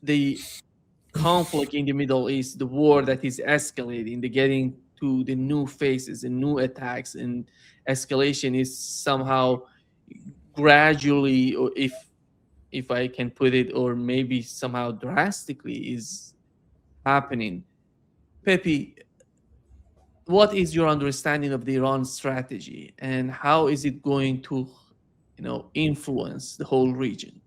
the conflict in the Middle East, the war that is escalating, the getting to the new phases and new attacks and escalation is somehow gradually, or if I can put it, or maybe somehow drastically is happening. Pepe, what is your understanding of the Iran strategy and how is it going to, influence the whole region?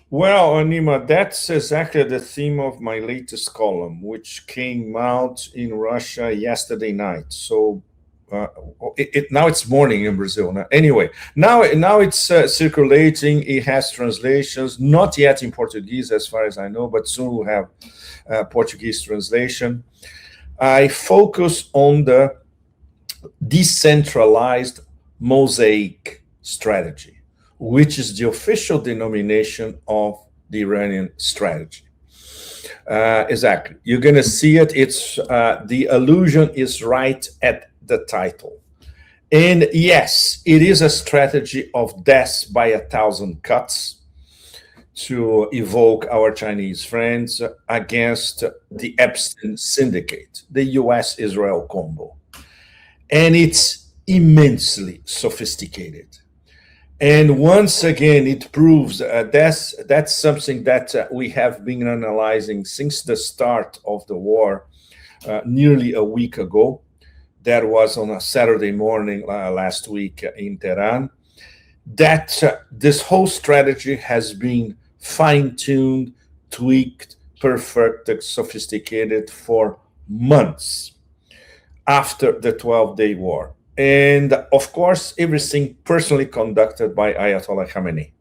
Well, Anima, that's exactly the theme of my latest column, which came out in Russia yesterday night. So now it's morning in Brazil. Anyway, now it's circulating. It has translations, not yet in Portuguese, as far as I know, but soon we'll have Portuguese translation. I focus on the decentralized mosaic strategy, which is the official denomination of the Iranian strategy. Exactly. You're going to see it. It's the allusion is right at the title. And yes, it is a strategy of death by 1,000 cuts, to evoke our Chinese friends, against the Epstein syndicate, the US-Israel combo. And it's immensely sophisticated. And once again, it proves that's something that we have been analyzing since the start of the war, nearly a week ago. That was on a Saturday morning last week in Tehran. That this whole strategy has been fine-tuned, tweaked, perfected, sophisticated for months after the 12-day war. And of course, everything personally conducted by Ayatollah Khamenei.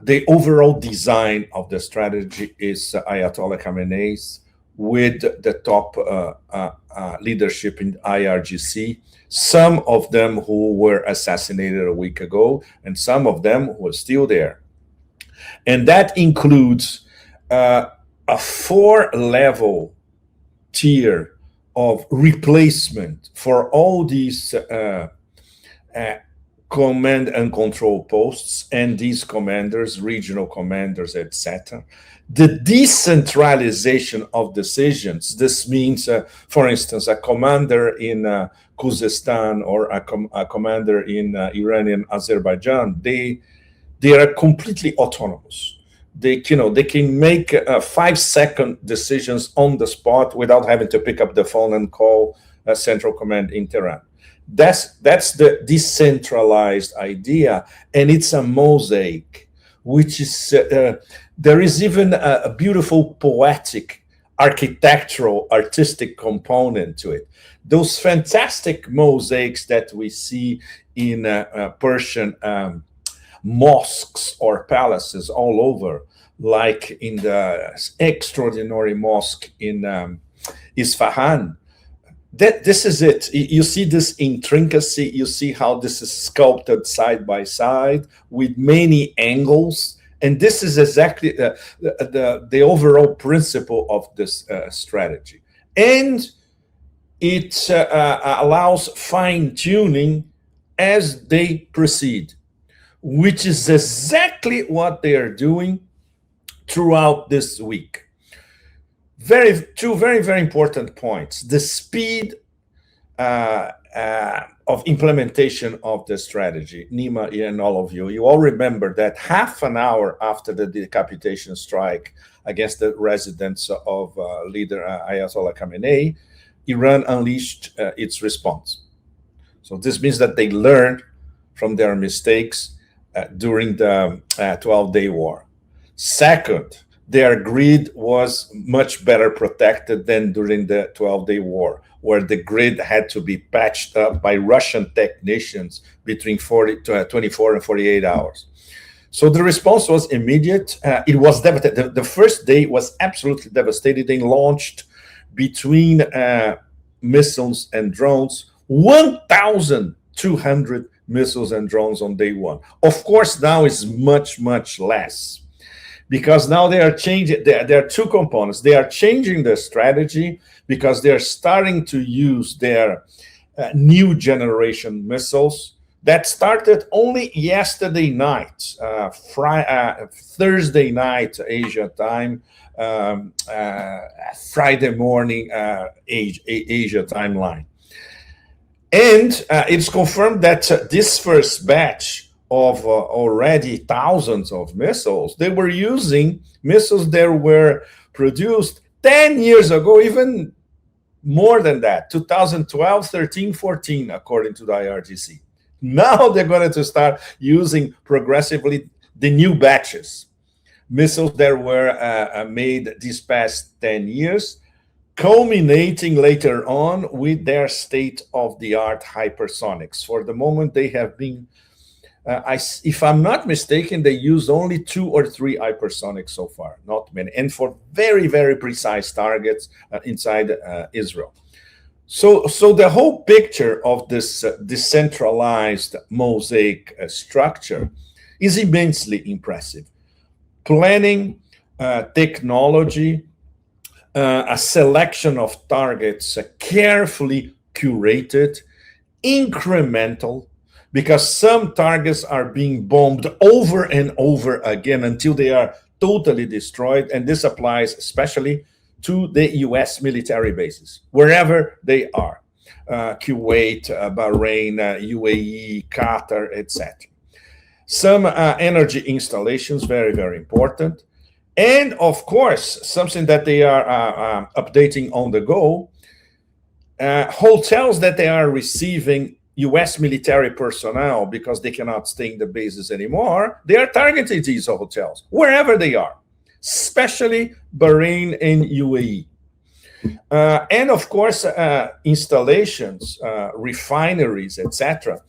The overall design of the strategy is Ayatollah Khamenei's, with the top leadership in IRGC, some of them who were assassinated a week ago, and some of them who are still there. And that includes a 4-level tier of replacement for all these command and control posts and these commanders, regional commanders, etc. The decentralization of decisions. This means, for instance, a commander in Khuzestan or a commander in Iranian Azerbaijan, they are completely autonomous. They can make 5-second decisions on the spot without having to pick up the phone and call a central command in Tehran. That's the decentralized idea, and it's a mosaic, which is there is even a beautiful poetic, architectural, artistic component to it. Those fantastic mosaics that we see in Persian mosques or palaces all over, like in the extraordinary mosque in Isfahan. This is it. You see this intricacy. You see how this is sculpted side by side with many angles. And this is exactly the overall principle of this strategy. And it allows fine-tuning as they proceed, which is exactly what they are doing throughout this week. Two very, very important points. The speed of implementation of the strategy. Nima and all of you all remember that half an hour after the decapitation strike against the residence of leader Ayatollah Khamenei, Iran unleashed its response. So this means that they learned from their mistakes during the 12-day war. Second, their grid was much better protected than during the 12-day war, where the grid had to be patched up by Russian technicians between 24 and 48 hours. So the response was immediate. It was devastating. The first day was absolutely devastating. They launched between missiles and drones 1,200 missiles and drones on day one. Of course, now it's much, much less, because now they are changing. There are two components. They are changing their strategy because they are starting to use their new generation missiles that started only yesterday night, Thursday night Asia time, Friday morning Asia timeline. And it's confirmed that this first batch of already thousands of missiles, they were using missiles that were produced 10 years ago, even more than that, 2012, 13, 14, according to the IRGC. Now they're going to start using progressively the new batches, missiles that were made these past 10 years, culminating later on with their state-of-the-art hypersonics. For the moment, they have been, if I'm not mistaken, they used only 2 or 3 hypersonics so far, not many, and for very, very precise targets inside Israel. So the whole picture of this decentralized mosaic structure is immensely impressive. Planning, technology, a selection of targets carefully curated, incremental, because some targets are being bombed over and over again until they are totally destroyed. And this applies especially to the US military bases, wherever they are, Kuwait, Bahrain, UAE, Qatar, etc. Some energy installations, very, very important. And of course, something that they are updating on the go, hotels that they are receiving US military personnel because they cannot stay in the bases anymore, they are targeting these hotels, wherever they are, especially Bahrain and UAE. And of course, installations, refineries, etc.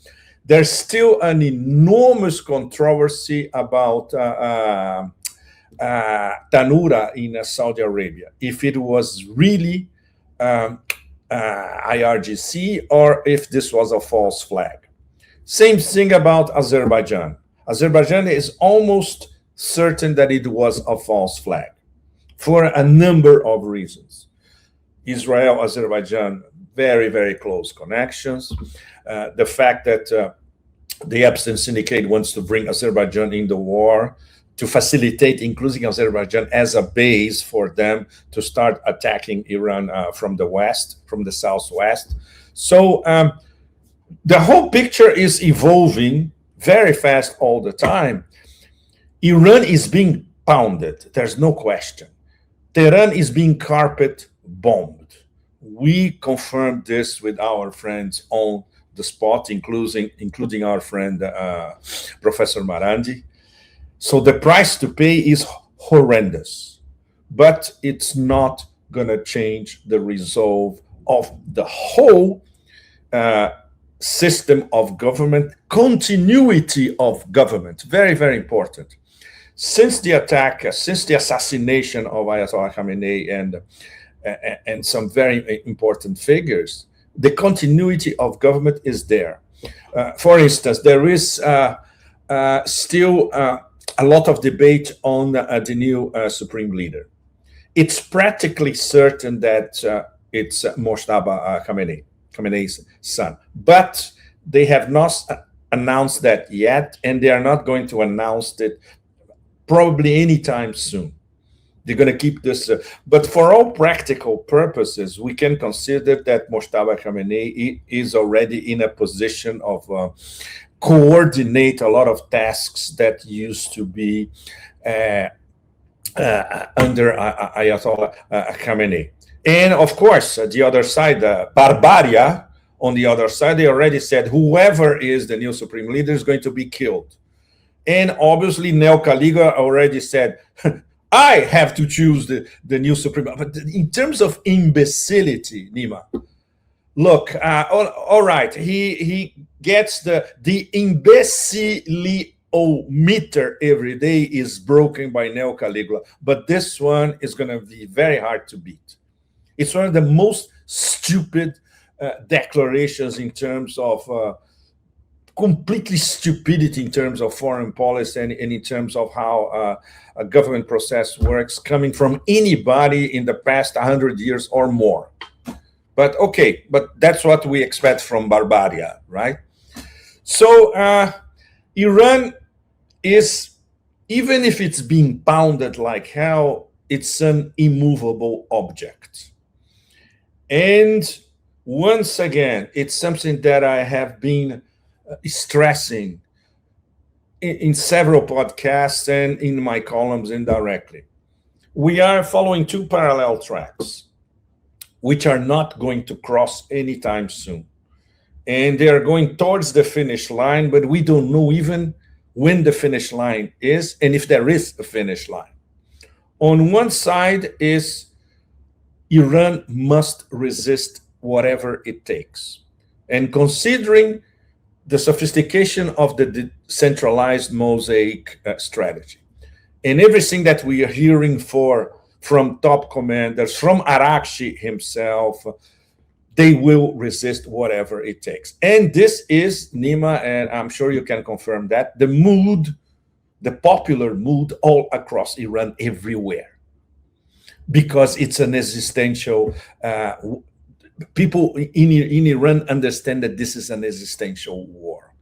There's still an enormous controversy about Tanura in Saudi Arabia, if it was really IRGC or if this was a false flag. Same thing about Azerbaijan. Azerbaijan is almost certain that it was a false flag for a number of reasons. Israel, Azerbaijan, very, very close connections. The fact that the Epstein Syndicate wants to bring Azerbaijan in the war to facilitate including Azerbaijan as a base for them to start attacking Iran from the west, from the southwest. So the whole picture is evolving very fast all the time. Iran is being pounded, there's no question. Tehran is being carpet bombed. We confirmed this with our friends on the spot, including our friend Professor Marandi. So the price to pay is horrendous, but it's not going to change the resolve of the whole system of government, continuity of government. Very, very important. Since the attack, since the assassination of Ayatollah Khamenei and some very important figures, the continuity of government is there. For instance, there is still a lot of debate on the new supreme leader. It's practically certain that it's Moshtaba Khamenei's son, but they have not announced that yet, and they are not going to announce it probably anytime soon. They're going to keep this, but for all practical purposes, we can consider that Moshtaba Khamenei is already in a position of coordinate a lot of tasks that used to be under Ayatollah Khamenei. And of course, the other side, Barbaria, on the other side, they already said whoever is the new supreme leader is going to be killed. And obviously, Neo Caligula already said, I have to choose the new supreme. But in terms of imbecility, Nima, look, all right, he gets the imbeciliometer every day is broken by Neo Caligula, but this one is going to be very hard to beat. It's one of the most stupid declarations in terms of completely stupidity in terms of foreign policy and in terms of how a government process works, coming from anybody in the past 100 years or more. But okay, but that's what we expect from Barbaria, right? So Iran is, even if it's being pounded like hell, it's an immovable object. And once again, it's something that I have been stressing in several podcasts and in my columns indirectly. We are following two parallel tracks, which are not going to cross anytime soon. And they are going towards the finish line, but we don't know even when the finish line is and if there is a finish line. On one side is Iran must resist whatever it takes. And considering the sophistication of the decentralized mosaic strategy and everything that we are hearing from top commanders, from Arakshi himself, they will resist whatever it takes. And this is, Nima, and I'm sure you can confirm that, the mood, the popular mood all across Iran, everywhere, because it's an existential, people in Iran understand that this is an existential war.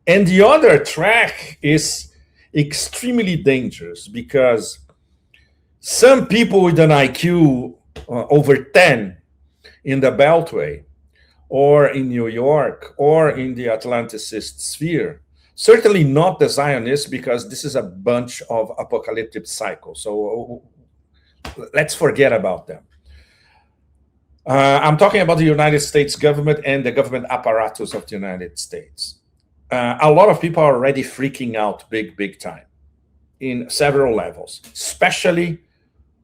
And the other track is extremely dangerous because some people with an IQ over 10 in the Beltway or in New York or in the Atlanticist sphere, certainly not the Zionists, because this is a bunch of apocalyptic cycles. So let's forget about them. I'm talking about the United States government and the government apparatus of the United States. A lot of people are already freaking out big time in several levels, especially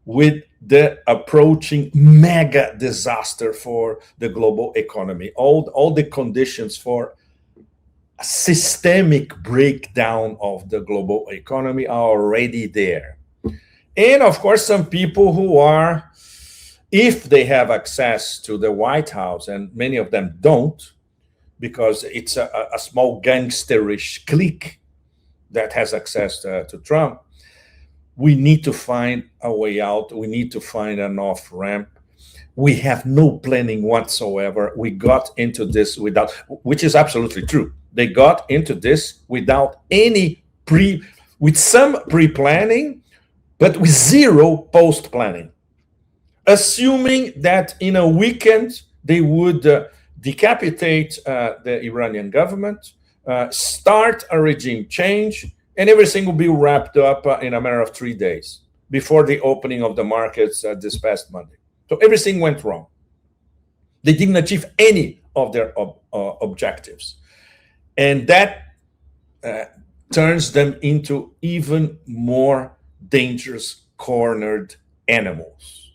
with the approaching mega disaster for the global economy. All the conditions for a systemic breakdown of the global economy are already there. And of course, some people who are, if they have access to the White House, and many of them don't, because it's a small gangsterish clique that has access to Trump, we need to find a way out. We need to find an off ramp. We have no planning whatsoever. We got into this without, which is absolutely true. They got into this without with some pre-planning, but with zero post-planning, assuming that in a weekend they would decapitate the Iranian government, start a regime change, and everything will be wrapped up in a matter of 3 days before the opening of the markets this past Monday. So everything went wrong. They didn't achieve any of their objectives. And that turns them into even more dangerous, cornered animals.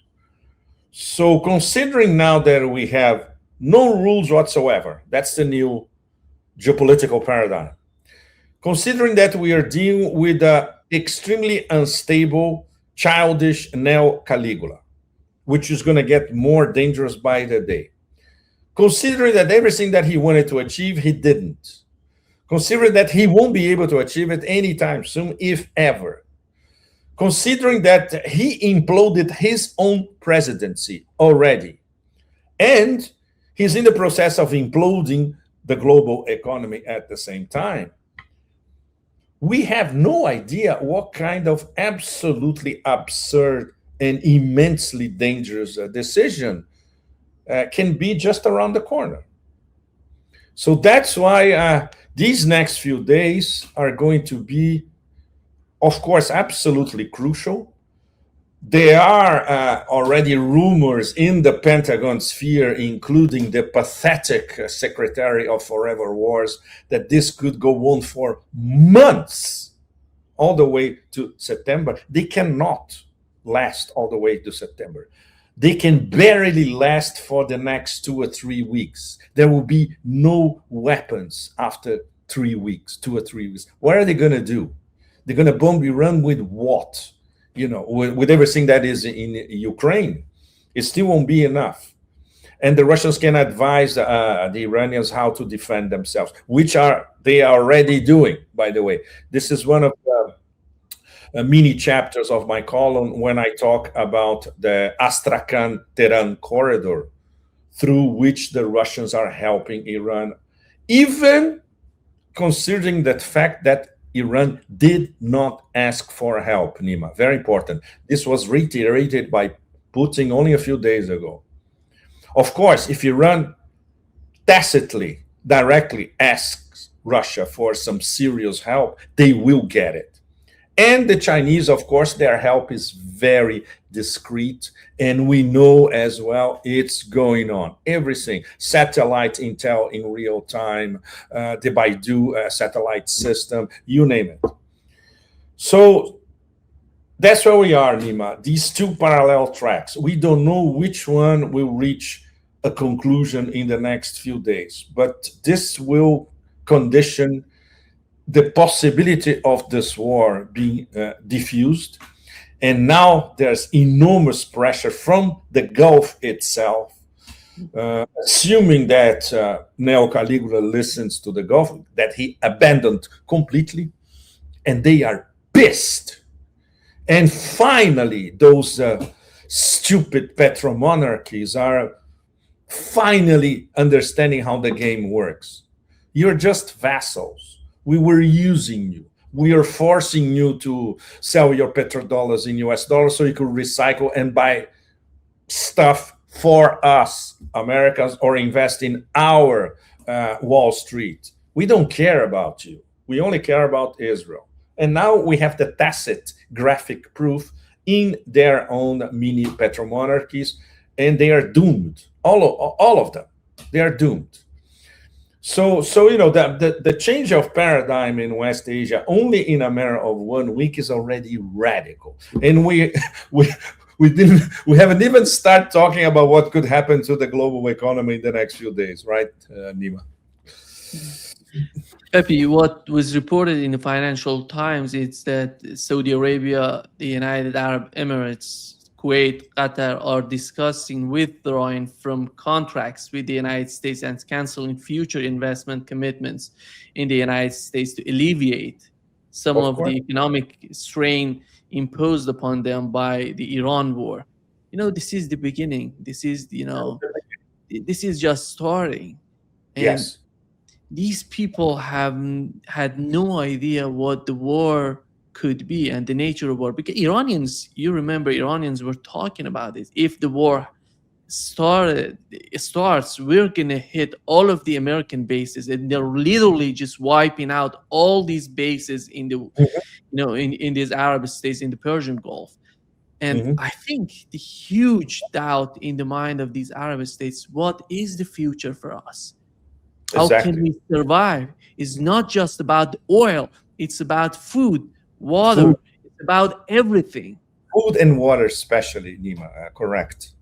So considering now that we have no rules whatsoever, that's the new geopolitical paradigm. Considering that we are dealing with an extremely unstable, childish neo-Caligula, which is going to get more dangerous by the day. Considering that everything that he wanted to achieve, he didn't. Considering that he won't be able to achieve it anytime soon, if ever. Considering that he imploded his own presidency already, and he's in the process of imploding the global economy at the same time, we have no idea what kind of absolutely absurd and immensely dangerous decision can be just around the corner. So that's why these next few days are going to be, of course, absolutely crucial. There are already rumors in the Pentagon sphere, including the pathetic Secretary of Forever Wars, that this could go on for months, all the way to September. They cannot last all the way to September. They can barely last for the next 2 or 3 weeks. There will be no weapons after 3 weeks, 2 or 3 weeks. What are they going to do? They're going to bomb Iran with what? You know, with everything that is in Ukraine. It still won't be enough. And the Russians can advise the Iranians how to defend themselves, which they are already doing, by the way. This is one of the mini chapters of my column when I talk about the Astrakhan-Tehran corridor, through which the Russians are helping Iran, even considering the fact that Iran did not ask for help, Nima. Very important. This was reiterated by Putin only a few days ago. Of course, if Iran tacitly, directly asks Russia for some serious help, they will get it. And the Chinese, of course, their help is very discreet. And we know as well it's going on. Everything, satellite intel in real time, the Baidu satellite system, you name it. So that's where we are, Nima. These two parallel tracks. We don't know which one will reach a conclusion in the next few days, but this will condition the possibility of this war being diffused. And now there's enormous pressure from the Gulf itself, assuming that Neo Caligula listens to the Gulf, that he abandoned completely, and they are pissed. And finally, those stupid petromonarchies are finally understanding how the game works. You're just vassals. We were using you. We are forcing you to sell your petrodollars in US dollars so you could recycle and buy stuff for us, Americans, or invest in our Wall Street. We don't care about you. We only care about Israel. And now we have the tacit graphic proof in their own mini petromonarchies, and they are doomed. All of them, they are doomed. So you know the change of paradigm in West Asia only in a matter of 1 week is already radical, and we haven't even started talking about what could happen to the global economy in the next few days, right, Nima? Pepe, what was reported in the Financial Times is that Saudi Arabia, the United Arab Emirates, Kuwait, Qatar are discussing withdrawing from contracts with the United States and canceling future investment commitments in the United States to alleviate some of the economic strain imposed upon them by the Iran war. You know, this is the beginning. This is, this is just starting. And yes. These people have had no idea what the war could be and the nature of war. Because Iranians, you remember, Iranians were talking about this. If the war starts, we're gonna hit all of the American bases, and they're literally just wiping out all these bases in the, in these Arab states in the Persian Gulf. And I think the huge doubt in the mind of these Arab states: what is the future for us? How can we survive? It's not just about oil. It's about food, water. It's about everything. Food and water, especially, Nima. Correct.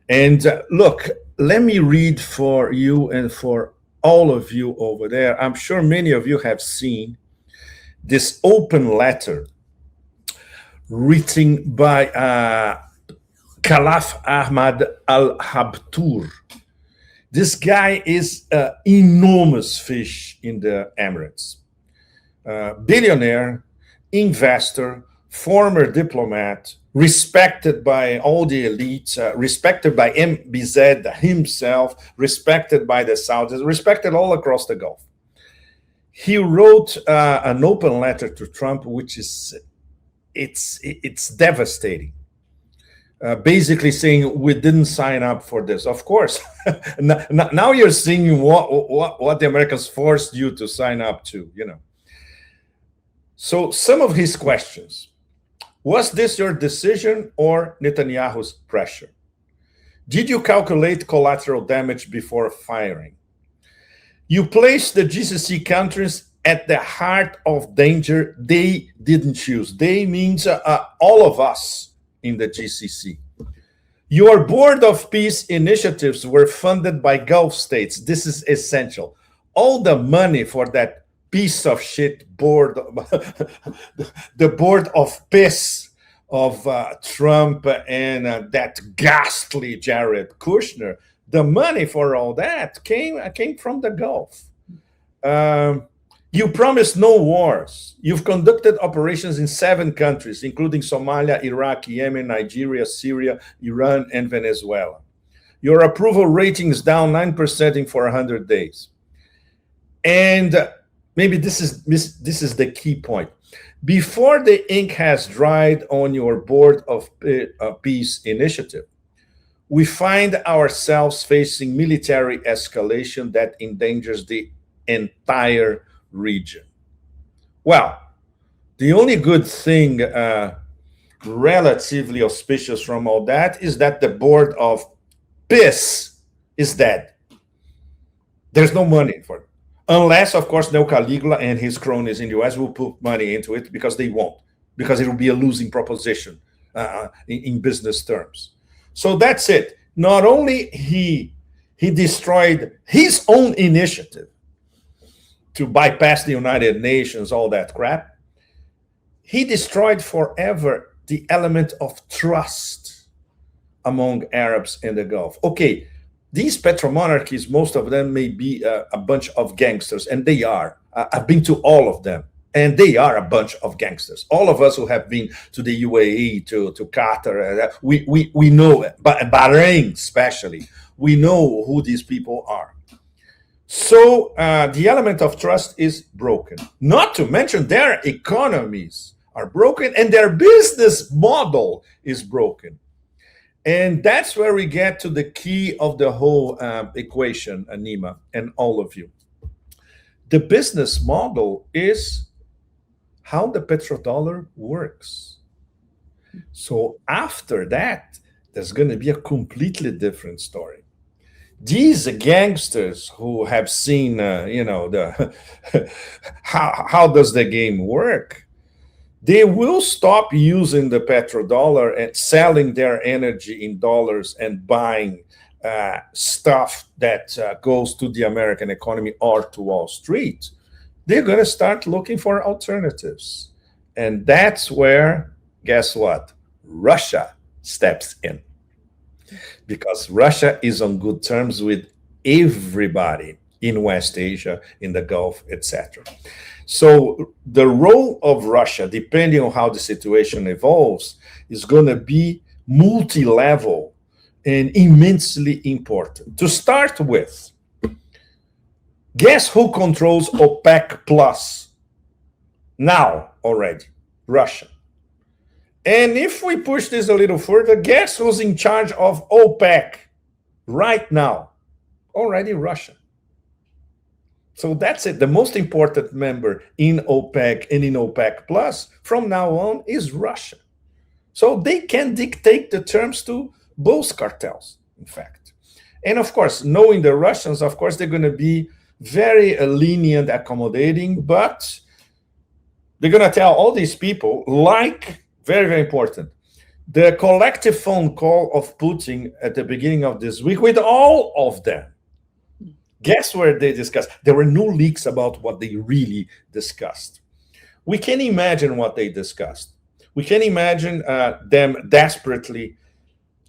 And look, let me read for you and for all of you over there. I'm sure many of you have seen this open letter written by Khalaf Ahmad al-Habtour. This guy is an enormous fish in the Emirates. Billionaire, investor, former diplomat, respected by all the elites, respected by MBZ himself, respected by the Saudis, respected all across the Gulf. He wrote an open letter to Trump, which is it's devastating. Basically saying we didn't sign up for this. Of course, now you're seeing what the Americans forced you to sign up to. So some of his questions: was this your decision or Netanyahu's pressure? Did you calculate collateral damage before firing? You placed the GCC countries at the heart of danger they didn't choose. They means all of us in the GCC. Your board of peace initiatives were funded by Gulf states. This is essential. All the money for that piece of shit board, the board of peace of Trump and that ghastly Jared Kushner, the money for all that came from the Gulf. You promised no wars. You've conducted operations in 7 countries, including Somalia, Iraq, Yemen, Nigeria, Syria, Iran, and Venezuela. Your approval rating is down 9% in 400 days. And maybe this is the key point. Before the ink has dried on your board of peace initiative, we find ourselves facing military escalation that endangers the entire region. Well, the only good thing relatively auspicious from all that is that the board of peace is dead. There's no money for it. Unless, of course, Neo Caligula and his cronies in the US will put money into it, because they won't, because it will be a losing proposition in business terms. So that's it. Not only he destroyed his own initiative to bypass the United Nations, all that crap, he destroyed forever the element of trust among Arabs in the Gulf. Okay, these petromonarchies, most of them may be a bunch of gangsters, and they are. I've been to all of them, and they are a bunch of gangsters. All of us who have been to the UAE, to Qatar, we know it, but Bahrain especially, we know who these people are. So the element of trust is broken. Not to mention their economies are broken, and their business model is broken. And that's where we get to the key of the whole equation, Anima, and all of you. The business model is how the petrodollar works. So after that, there's going to be a completely different story. These gangsters who have seen, the how does the game work? They will stop using the petrodollar and selling their energy in dollars and buying stuff that goes to the American economy or to Wall Street. They're going to start looking for alternatives. And that's where, guess what? Russia steps in. Because Russia is on good terms with everybody in West Asia, in the Gulf, etc. So the role of Russia, depending on how the situation evolves, is going to be multi-level and immensely important. To start with, guess who controls OPEC Plus now already? Russia. And if we push this a little further, guess who's in charge of OPEC right now? Already Russia. So that's it. The most important member in OPEC and in OPEC Plus from now on is Russia. So they can dictate the terms to both cartels, in fact. And of course, knowing the Russians, of course, they're going to be very lenient, accommodating, but they're going to tell all these people, like, very, very important, the collective phone call of Putin at the beginning of this week with all of them. Guess where they discussed? There were no leaks about what they really discussed. We can imagine what they discussed. We can imagine them desperately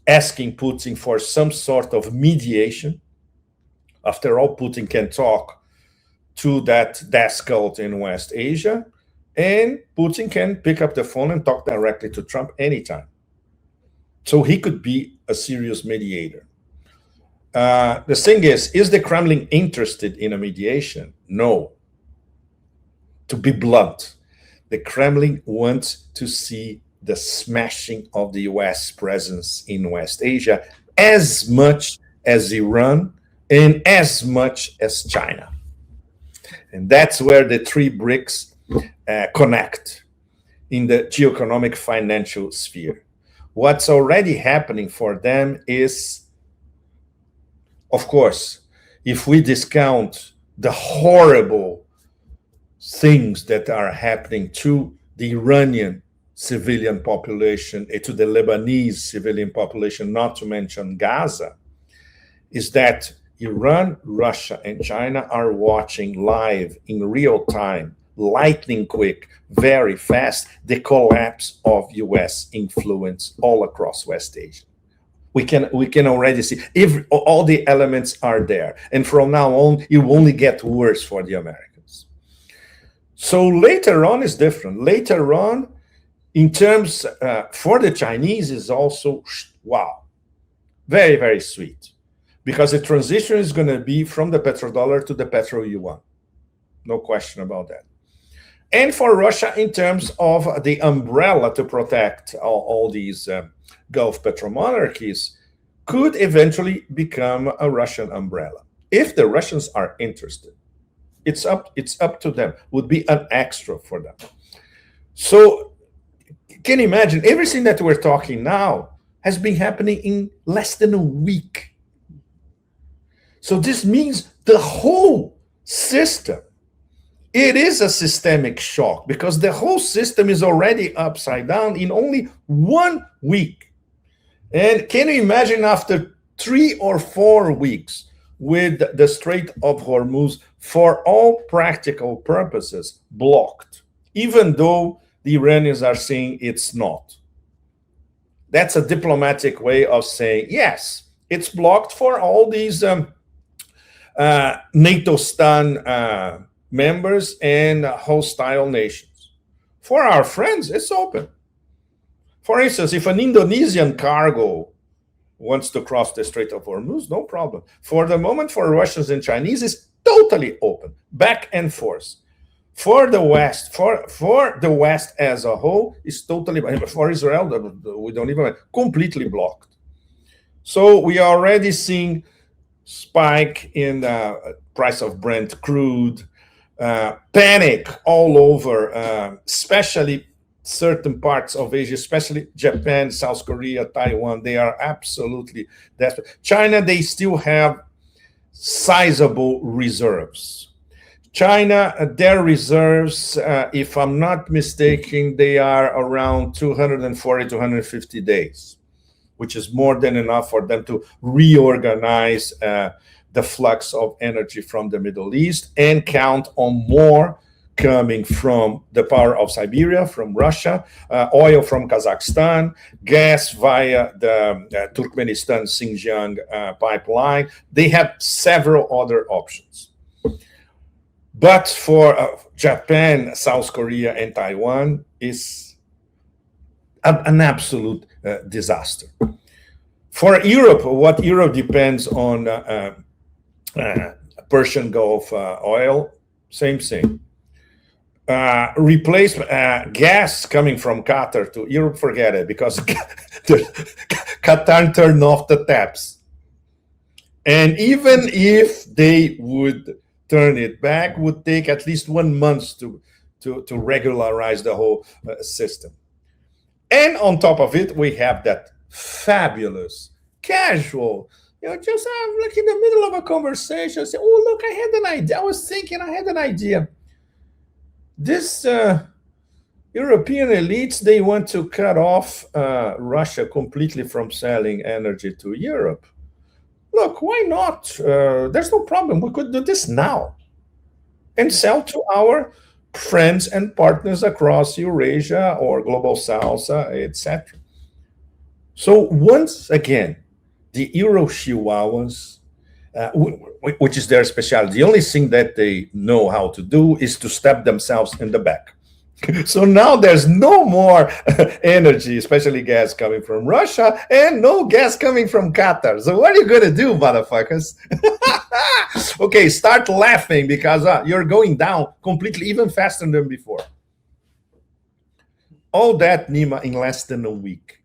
asking Putin for some sort of mediation. After all, Putin can talk to that desk cult in West Asia, and Putin can pick up the phone and talk directly to Trump anytime. So he could be a serious mediator. The thing is the Kremlin interested in a mediation? No. To be blunt, the Kremlin wants to see the smashing of the US presence in West Asia as much as Iran and as much as China. And that's where the three BRICS connect in the geoeconomic financial sphere. What's already happening for them is, of course, if we discount the horrible things that are happening to the Iranian civilian population and to the Lebanese civilian population, not to mention Gaza, is that Iran, Russia, and China are watching live in real time, lightning quick, very fast, the collapse of US influence all across West Asia. We can already see if all the elements are there. And from now on, it will only get worse for the Americans. So later on is different. Later on, in terms for the Chinese, is also, wow, very, very sweet. Because the transition is going to be from the petrodollar to the petro yuan. No question about that. And for Russia, in terms of the umbrella to protect all these Gulf petromonarchies, could eventually become a Russian umbrella. If the Russians are interested, it's up to them. Would be an extra for them. So can you imagine everything that we're talking now has been happening in less than a week. So this means the whole system, it is a systemic shock because the whole system is already upside down in only 1 week. And can you imagine after 3 or 4 weeks with the Strait of Hormuz, for all practical purposes, blocked, even though the Iranians are saying it's not? That's a diplomatic way of saying, yes, it's blocked for all these NATO-stan members and hostile nations. For our friends, it's open. For instance, if an Indonesian cargo wants to cross the Strait of Hormuz, no problem. For the moment, for Russians and Chinese, it's totally open, back and forth. For the West, for the West as a whole, is totally, for Israel, we don't even, completely blocked. So we are already seeing spike in the price of Brent crude, panic all over, especially certain parts of Asia, especially Japan, South Korea, Taiwan. They are absolutely desperate. China, they still have sizable reserves. China, their reserves, if I'm not mistaken, they are around 240, 250 days, which is more than enough for them to reorganize the flux of energy from the Middle East and count on more coming from the power of Siberia, from Russia, oil from Kazakhstan, gas via the Turkmenistan Xinjiang pipeline. They have several other options. But for Japan, South Korea, and Taiwan is an absolute disaster. For Europe, what Europe depends on Persian Gulf oil, same thing. Replace gas coming from Qatar to Europe, forget it, because Qatar turned off the taps. And even if they would turn it back, would take at least 1 month to regularize the whole system. And on top of it, we have that fabulous, casual, just like in the middle of a conversation, say, oh, look, I had an idea. I was thinking, I had an idea. This European elites, they want to cut off Russia completely from selling energy to Europe. Look, why not? There's no problem. We could do this now and sell to our friends and partners across Eurasia or Global South, etc. So once again, the Euro Chihuahuas, which is their specialty, the only thing that they know how to do is to stab themselves in the back. So now there's no more energy, especially gas coming from Russia, and no gas coming from Qatar. So what are you going to do, motherfuckers? Okay, start laughing because you're going down completely, even faster than before. All that, Nima, in less than a week.